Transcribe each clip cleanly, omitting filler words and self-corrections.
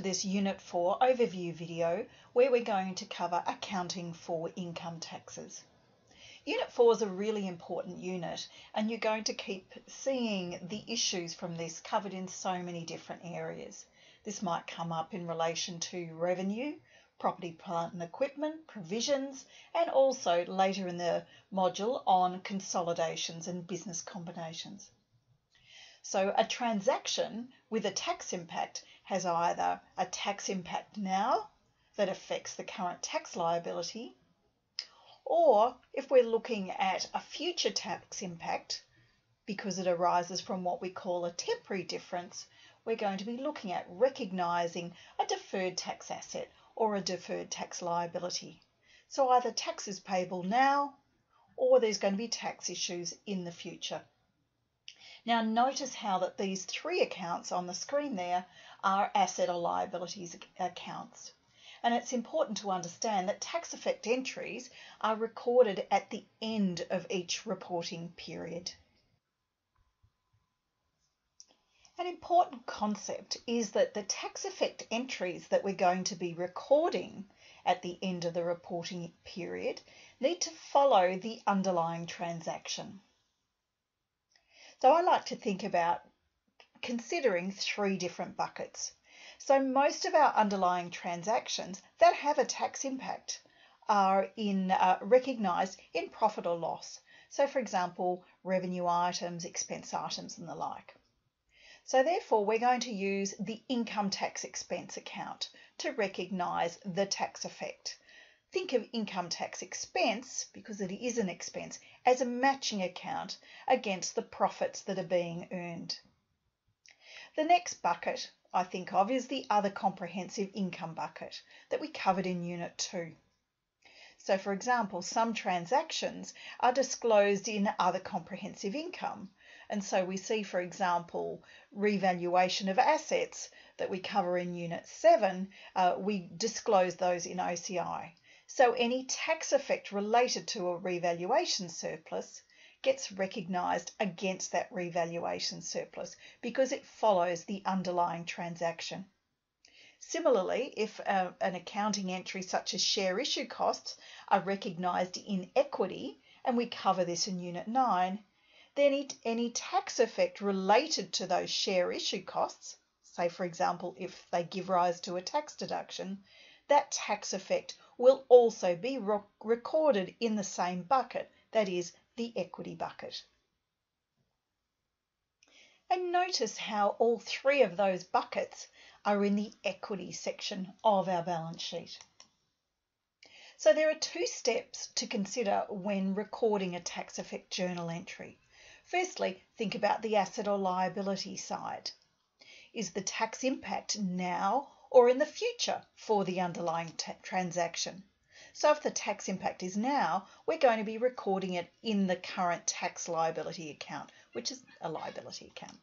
this Unit 4 overview video where we're going to cover accounting for income taxes. Unit 4 is a really important unit and you're going to keep seeing the issues from this covered in so many different areas. This might come up in relation to revenue, property, plant and equipment, provisions, and also later in the module on consolidations and business combinations. So a transaction with a tax impact has either a tax impact now that affects the current tax liability, or if we're looking at a future tax impact, because it arises from what we call a temporary difference, we're going to be looking at recognising a deferred tax asset or a deferred tax liability. So either tax is payable now or there's going to be tax issues in the future. Now notice how that these three accounts on the screen there are asset or liabilities accounts. And it's important to understand that tax effect entries are recorded at the end of each reporting period. An important concept is that the tax effect entries that we're going to be recording at the end of the reporting period need to follow the underlying transaction. So I like to think about considering three different buckets. So most of our underlying transactions that have a tax impact are recognised in profit or loss. So for example, revenue items, expense items and the like. So therefore we're going to use the income tax expense account to recognise the tax effect. Think of income tax expense, because it is an expense, as a matching account against the profits that are being earned. The next bucket I think of is the other comprehensive income bucket that we covered in Unit 2. So for example, some transactions are disclosed in other comprehensive income. And so we see, for example, revaluation of assets that we cover in Unit 7, we disclose those in OCI. So any tax effect related to a revaluation surplus gets recognised against that revaluation surplus because it follows the underlying transaction. Similarly, if an accounting entry such as share issue costs are recognised in equity, and we cover this in Unit 9, then any tax effect related to those share issue costs, say for example if they give rise to a tax deduction, that tax effect will also be recorded in the same bucket, that is, the equity bucket. And notice how all three of those buckets are in the equity section of our balance sheet. So there are two steps to consider when recording a tax effect journal entry. Firstly, think about the asset or liability side. Is the tax impact now or in the future for the underlying transaction? So if the tax impact is now, we're going to be recording it in the current tax liability account, which is a liability account.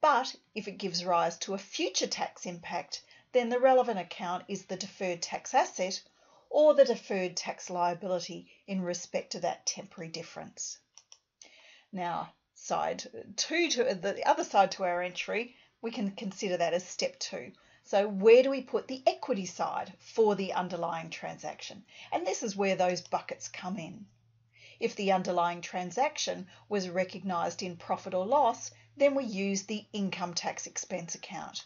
But if it gives rise to a future tax impact, then the relevant account is the deferred tax asset or the deferred tax liability in respect to that temporary difference. Now, the other side to our entry, we can consider that as step 2. So where do we put the equity side for the underlying transaction? And this is where those buckets come in. If the underlying transaction was recognised in profit or loss, then we use the income tax expense account.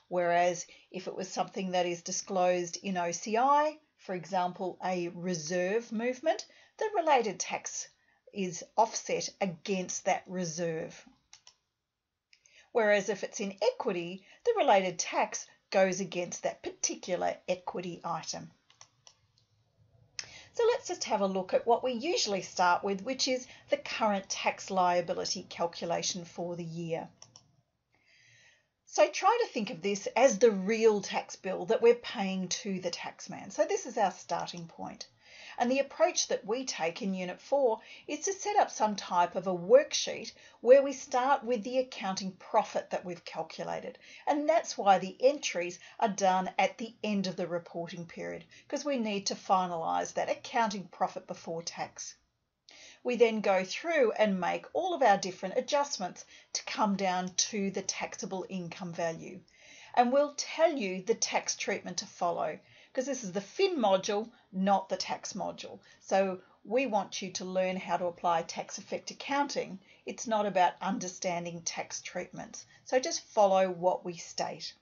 Whereas if it was something that is disclosed in OCI, for example, a reserve movement, the related tax is offset against that reserve. Whereas if it's in equity, the related tax goes against that particular equity item. So let's just have a look at what we usually start with, which is the current tax liability calculation for the year. So try to think of this as the real tax bill that we're paying to the taxman. So this is our starting point. And the approach that we take in Unit 4 is to set up some type of a worksheet where we start with the accounting profit that we've calculated. And that's why the entries are done at the end of the reporting period, because we need to finalise that accounting profit before tax. We then go through and make all of our different adjustments to come down to the taxable income value. and we'll tell you the tax treatment to follow, because this is the fin module, not the tax module. So we want you to learn how to apply tax effect accounting. It's not about understanding tax treatments. So just follow what we state.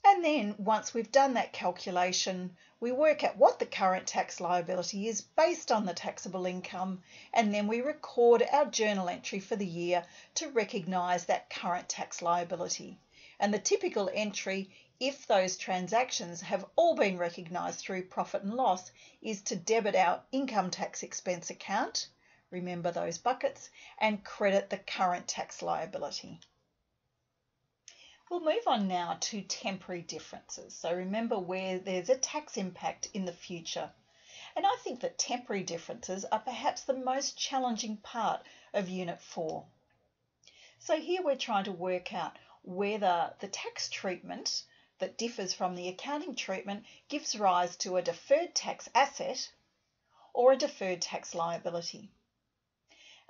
And then once we've done that calculation, we work out what the current tax liability is based on the taxable income, and then we record our journal entry for the year to recognise that current tax liability. And the typical entry, if those transactions have all been recognised through profit and loss, is to debit our income tax expense account, remember those buckets, and credit the current tax liability. We'll move on now to temporary differences. So remember where there's a tax impact in the future. And I think that temporary differences are perhaps the most challenging part of Unit 4. So here we're trying to work out whether the tax treatment that differs from the accounting treatment gives rise to a deferred tax asset or a deferred tax liability.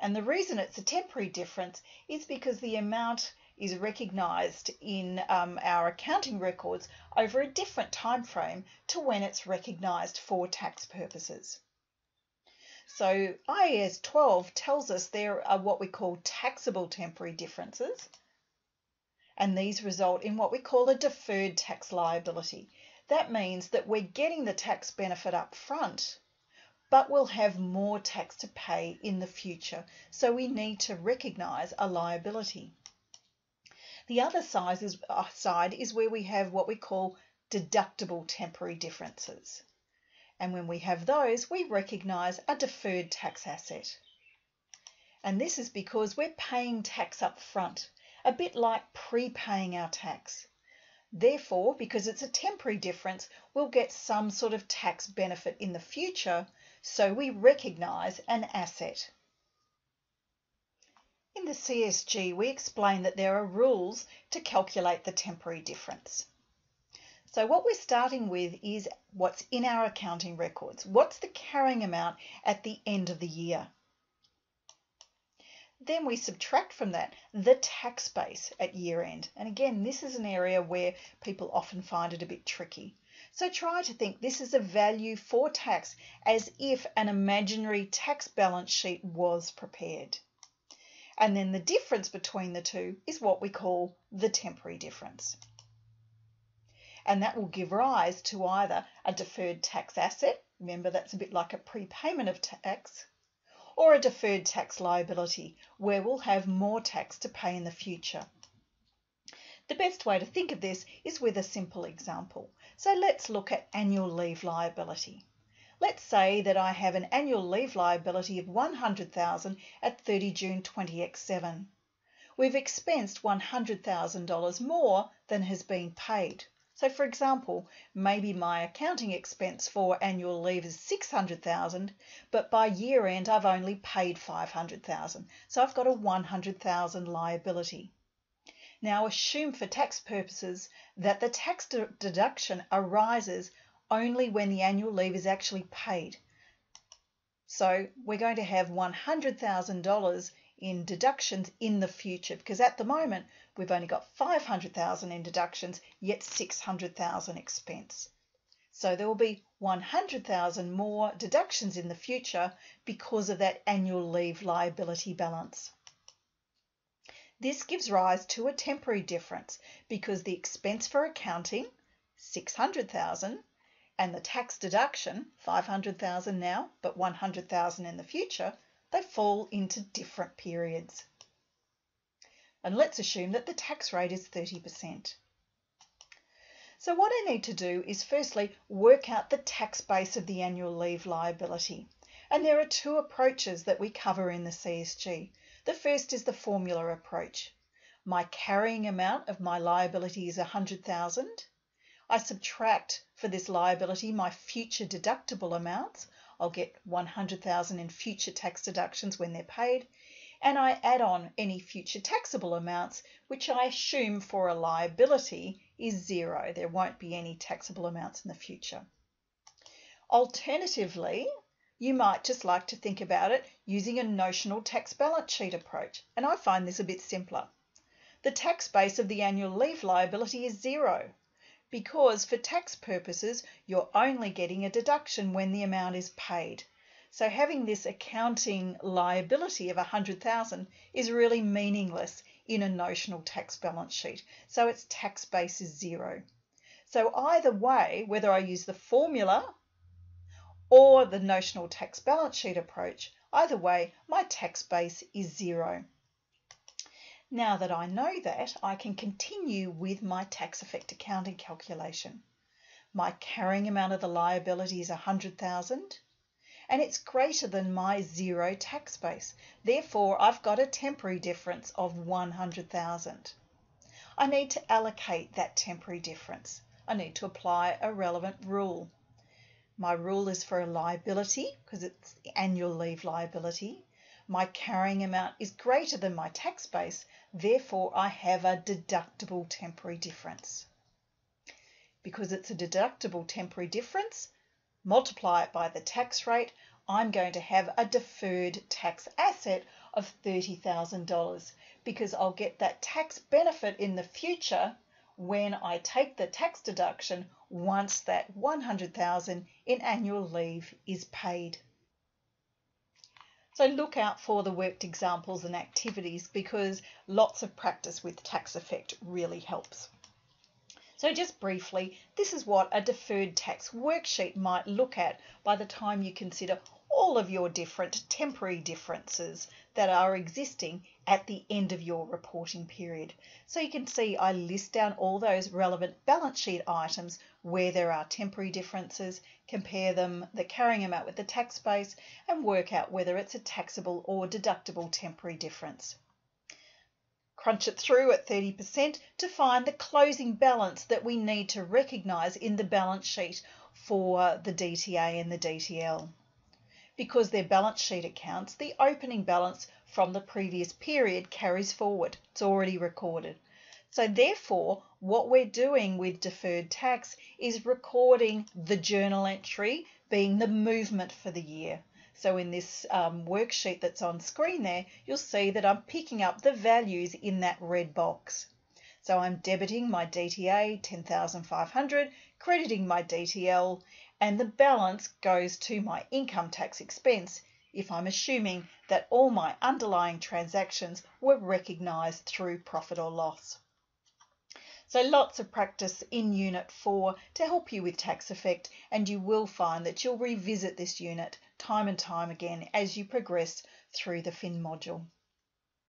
And the reason it's a temporary difference is because the amount is recognised in our accounting records over a different time frame to when it's recognised for tax purposes. So IAS 12 tells us there are what we call taxable temporary differences, and these result in what we call a deferred tax liability. That means that we're getting the tax benefit up front, but we'll have more tax to pay in the future, so we need to recognise a liability. The other side is where we have what we call deductible temporary differences. And when we have those, we recognise a deferred tax asset. And this is because we're paying tax up front, a bit like prepaying our tax. Therefore, because it's a temporary difference, we'll get some sort of tax benefit in the future, so we recognise an asset. In the CSG, we explain that there are rules to calculate the temporary difference. So what we're starting with is what's in our accounting records. What's the carrying amount at the end of the year? Then we subtract from that the tax base at year end. And again, this is an area where people often find it a bit tricky. So try to think this is a value for tax as if an imaginary tax balance sheet was prepared. And then the difference between the two is what we call the temporary difference. And that will give rise to either a deferred tax asset, remember that's a bit like a prepayment of tax, or a deferred tax liability, where we'll have more tax to pay in the future. The best way to think of this is with a simple example. So let's look at annual leave liability. Let's say that I have an annual leave liability of $100,000 at 30 June 20X7. We've expensed $100,000 more than has been paid. So for example, maybe my accounting expense for annual leave is $600,000, but by year end I've only paid $500,000. So I've got a $100,000 liability. Now assume for tax purposes that the tax deduction arises only when the annual leave is actually paid. So we're going to have $100,000 in deductions in the future, because at the moment we've only got $500,000 in deductions, yet $600,000 expense. So there will be $100,000 more deductions in the future because of that annual leave liability balance. This gives rise to a temporary difference because the expense for accounting, $600,000, and the tax deduction, $500,000 now, but $100,000 in the future, they fall into different periods. And let's assume that the tax rate is 30%. So what I need to do is firstly work out the tax base of the annual leave liability. And there are two approaches that we cover in the CSG. The first is the formula approach. My carrying amount of my liability is $100,000. I subtract for this liability my future deductible amounts. I'll get $100,000 in future tax deductions when they're paid, and I add on any future taxable amounts, which I assume for a liability is zero. There won't be any taxable amounts in the future. Alternatively, You might just like to think about it using a notional tax balance sheet approach, and I find this a bit simpler. The tax base of the annual leave liability is zero because for tax purposes you're only getting a deduction when the amount is paid. So having this accounting liability of $100,000 is really meaningless in a notional tax balance sheet. So its tax base is zero. So either way, whether I use the formula or the notional tax balance sheet approach, either way, my tax base is zero. Now that I know that, I can continue with my tax effect accounting calculation. My carrying amount of the liability is $100,000 and it's greater than my zero tax base. Therefore, I've got a temporary difference of $100,000. I need to allocate that temporary difference. I need to apply a relevant rule. My rule is for a liability because it's the annual leave liability. My carrying amount is greater than my tax base, therefore I have a deductible temporary difference. Because it's a deductible temporary difference, multiply it by the tax rate, I'm going to have a deferred tax asset of $30,000 because I'll get that tax benefit in the future when I take the tax deduction once that $100,000 in annual leave is paid. So look out for the worked examples and activities because lots of practice with tax effect really helps. So just briefly, this is what a deferred tax worksheet might look at by the time you consider all of your different temporary differences that are existing at the end of your reporting period. So you can see I list down all those relevant balance sheet items where there are temporary differences, compare them, the carrying amount with the tax base, and work out whether it's a taxable or deductible temporary difference. Crunch it through at 30% to find the closing balance that we need to recognise in the balance sheet for the DTA and the DTL. Because they're balance sheet accounts, the opening balance from the previous period carries forward. It's already recorded. So therefore, what we're doing with deferred tax is recording the journal entry being the movement for the year. So in this worksheet that's on screen there, you'll see that I'm picking up the values in that red box. So I'm debiting my DTA, 10,500, crediting my DTL, and the balance goes to my income tax expense if I'm assuming that all my underlying transactions were recognised through profit or loss. So lots of practice in Unit 4 to help you with tax effect, and you will find that you'll revisit this unit time and time again as you progress through the FIN module.